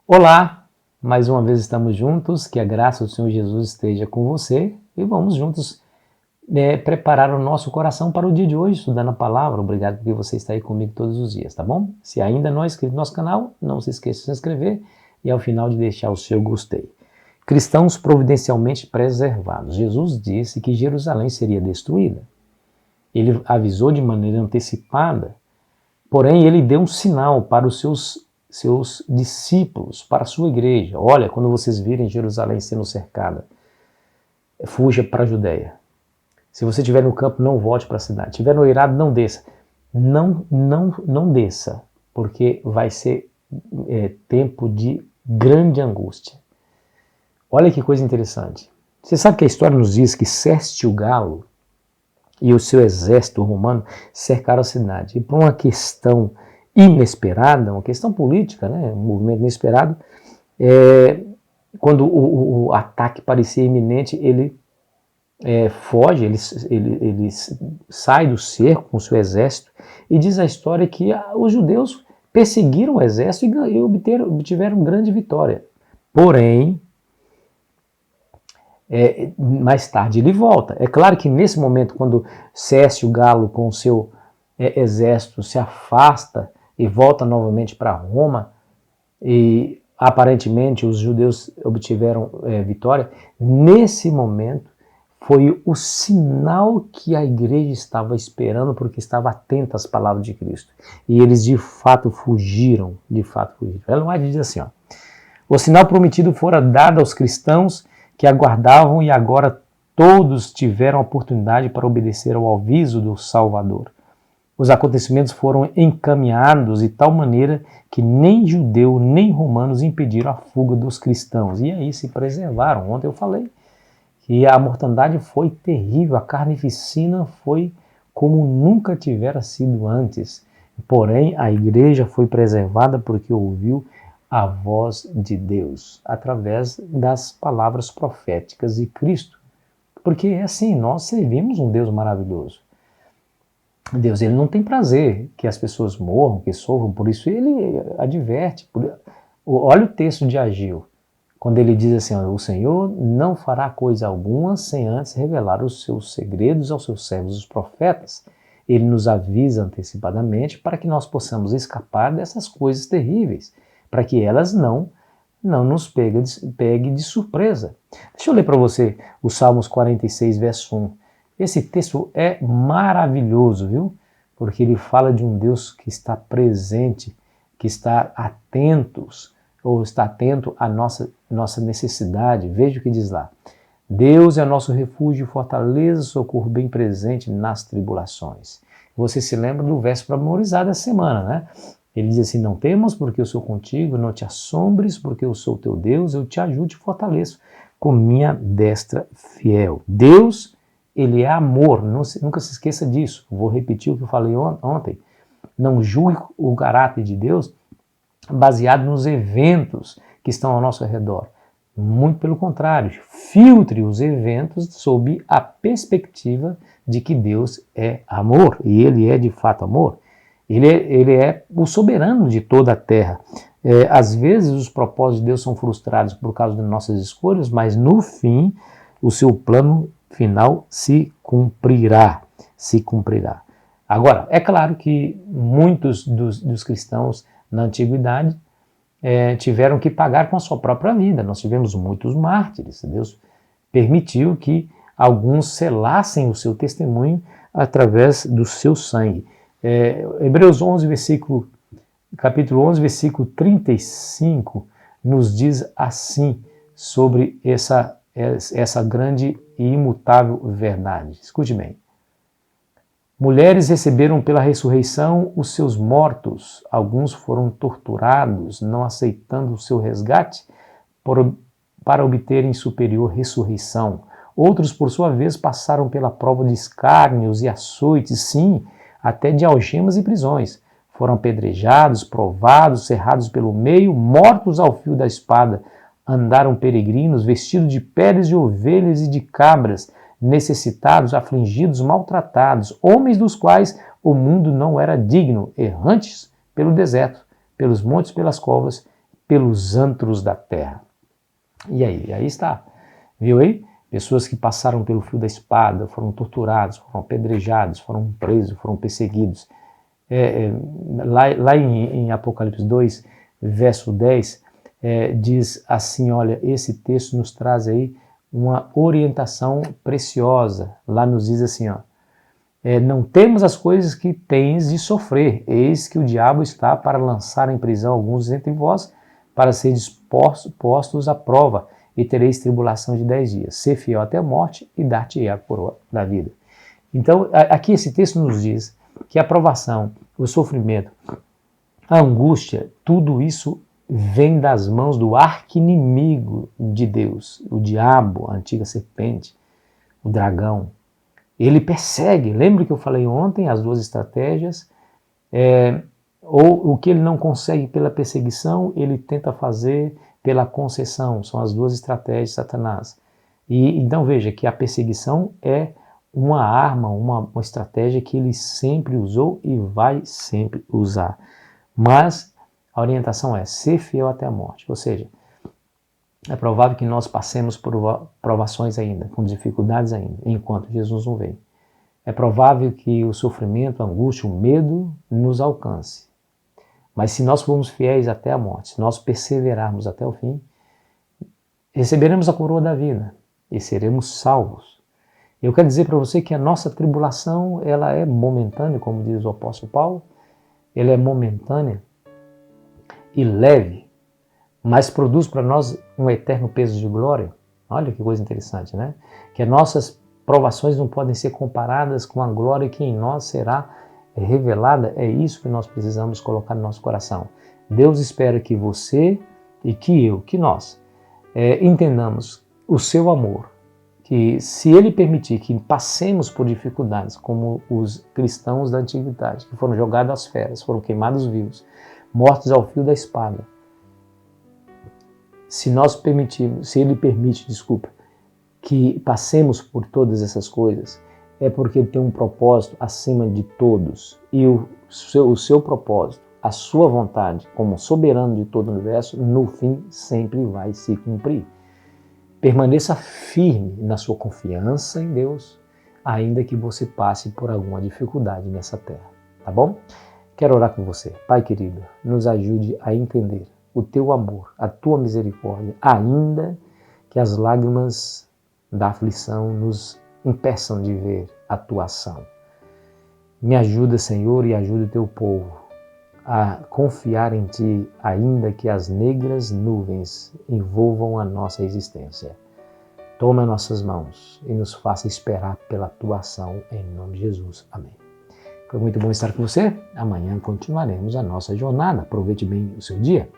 Olá, mais uma vez estamos juntos, que a graça do Senhor Jesus esteja com você e vamos juntos preparar o nosso coração para o dia de hoje, estudando a palavra. Obrigado porque você está aí comigo todos os dias, tá bom? Se ainda não é inscrito no nosso canal, não se esqueça de se inscrever e ao final de deixar o seu gostei. Cristãos providencialmente preservados. Jesus disse que Jerusalém seria destruída. Ele avisou de maneira antecipada, porém ele deu um sinal para os seus discípulos, para a sua igreja. Olha, quando vocês virem Jerusalém sendo cercada, fuja para a Judéia. Se você estiver no campo, não volte para a cidade. Se estiver no eirado, não desça. Não desça, porque vai ser tempo de grande angústia. Olha que coisa interessante. Você sabe que a história nos diz que Cércio Galo e o seu exército romano cercaram a cidade. E por uma questão inesperada, uma questão política, né, um movimento inesperado, quando o ataque parecia iminente, ele foge, ele sai do cerco com o seu exército, e diz a história que os judeus perseguiram o exército e obtiveram grande vitória. Porém, mais tarde ele volta. É claro que nesse momento, quando Cércio Galo com o seu exército se afasta e volta novamente para Roma, e aparentemente os judeus obtiveram vitória, nesse momento foi o sinal que a igreja estava esperando, porque estava atenta às palavras de Cristo. E eles de fato fugiram, Ellen White diz assim, o sinal prometido fora dado aos cristãos que aguardavam e agora todos tiveram a oportunidade para obedecer ao aviso do Salvador. Os acontecimentos foram encaminhados de tal maneira que nem judeu nem romanos impediram a fuga dos cristãos. E aí se preservaram. Ontem eu falei que a mortandade foi terrível, a carnificina foi como nunca tivera sido antes. Porém, a igreja foi preservada porque ouviu a voz de Deus, através das palavras proféticas de Cristo. Porque é assim, nós servimos um Deus maravilhoso. Deus, ele não tem prazer que as pessoas morram, que sofram, por isso ele adverte. Olha o texto de Ageu, quando ele diz assim, o Senhor não fará coisa alguma sem antes revelar os seus segredos aos seus servos, os profetas. Ele nos avisa antecipadamente para que nós possamos escapar dessas coisas terríveis, para que elas não nos pegue de surpresa. Deixa eu ler para você o Salmos 46, verso 1. Esse texto é maravilhoso, viu? Porque ele fala de um Deus que está presente, que está atento à nossa necessidade. Veja o que diz lá. Deus é nosso refúgio e fortaleza, socorro bem presente nas tribulações. Você se lembra do verso para memorizar da semana, né? Ele diz assim, não temas porque eu sou contigo, não te assombres porque eu sou teu Deus, eu te ajudo e te fortaleço com minha destra fiel. Deus, ele é amor, nunca se esqueça disso. Vou repetir o que eu falei ontem. Não julgue o caráter de Deus baseado nos eventos que estão ao nosso redor. Muito pelo contrário, filtre os eventos sob a perspectiva de que Deus é amor, e ele é de fato amor. Ele é o soberano de toda a terra. Às vezes os propósitos de Deus são frustrados por causa de nossas escolhas, mas no fim o seu plano final se cumprirá. Agora, é claro que muitos dos cristãos na antiguidade tiveram que pagar com a sua própria vida. Nós tivemos muitos mártires. Deus permitiu que alguns selassem o seu testemunho através do seu sangue. Hebreus 11, capítulo 11, versículo 35, nos diz assim sobre essa grande e imutável verdade. Escute bem. Mulheres receberam pela ressurreição os seus mortos, alguns foram torturados, não aceitando o seu resgate para obterem superior ressurreição. Outros, por sua vez, passaram pela prova de escárnios e açoites, sim, até de algemas e prisões. Foram apedrejados, provados, cerrados pelo meio, mortos ao fio da espada. Andaram peregrinos, vestidos de peles de ovelhas e de cabras, necessitados, afligidos, maltratados, homens dos quais o mundo não era digno, errantes pelo deserto, pelos montes, pelas covas, pelos antros da terra. E aí está. Viu aí? Pessoas que passaram pelo fio da espada, foram torturados, foram apedrejados, foram presos, foram perseguidos. Lá em Apocalipse 2, verso 10, diz assim, olha, esse texto nos traz aí uma orientação preciosa. Lá nos diz assim, ó, não temos as coisas que tens de sofrer, eis que o diabo está para lançar em prisão alguns entre vós, para serem postos à prova, e tereis tribulação de 10 dias. Ser fiel até a morte e dar-te-ei a coroa da vida. Então, aqui esse texto nos diz que a provação, o sofrimento, a angústia, tudo isso vem das mãos do arqui-inimigo de Deus, o diabo, a antiga serpente, o dragão. Ele persegue, lembra que eu falei ontem, as duas estratégias, ou o que ele não consegue pela perseguição, ele tenta fazer pela concessão, são as duas estratégias de Satanás. E então veja que a perseguição é uma arma, uma estratégia que ele sempre usou e vai sempre usar. Mas a orientação é ser fiel até a morte, ou seja, é provável que nós passemos por provações ainda, com dificuldades ainda, enquanto Jesus não vem. É provável que o sofrimento, a angústia, o medo nos alcance. Mas se nós formos fiéis até a morte, se nós perseverarmos até o fim, receberemos a coroa da vida e seremos salvos. Eu quero dizer para você que a nossa tribulação, ela é momentânea, como diz o apóstolo Paulo, ela é momentânea e leve, mas produz para nós um eterno peso de glória. Olha que coisa interessante, né? Que as nossas provações não podem ser comparadas com a glória que em nós será revelada. É isso que nós precisamos colocar no nosso coração. Deus espera que você e que nós entendamos o seu amor, que se Ele permitir que passemos por dificuldades, como os cristãos da antiguidade, que foram jogados às feras, foram queimados vivos, mortos ao fio da espada, se Ele permite, que passemos por todas essas coisas, é porque Ele tem um propósito acima de todos. E o seu propósito, a sua vontade, como soberano de todo o universo, no fim sempre vai se cumprir. Permaneça firme na sua confiança em Deus, ainda que você passe por alguma dificuldade nessa terra, tá bom? Quero orar com você. Pai querido, nos ajude a entender o teu amor, a tua misericórdia, ainda que as lágrimas da aflição nos impeçam de ver a tua ação. Me ajuda, Senhor, e ajuda o teu povo a confiar em Ti, ainda que as negras nuvens envolvam a nossa existência. Toma nossas mãos e nos faça esperar pela tua ação, em nome de Jesus. Amém. Foi muito bom estar com você. Amanhã continuaremos a nossa jornada. Aproveite bem o seu dia.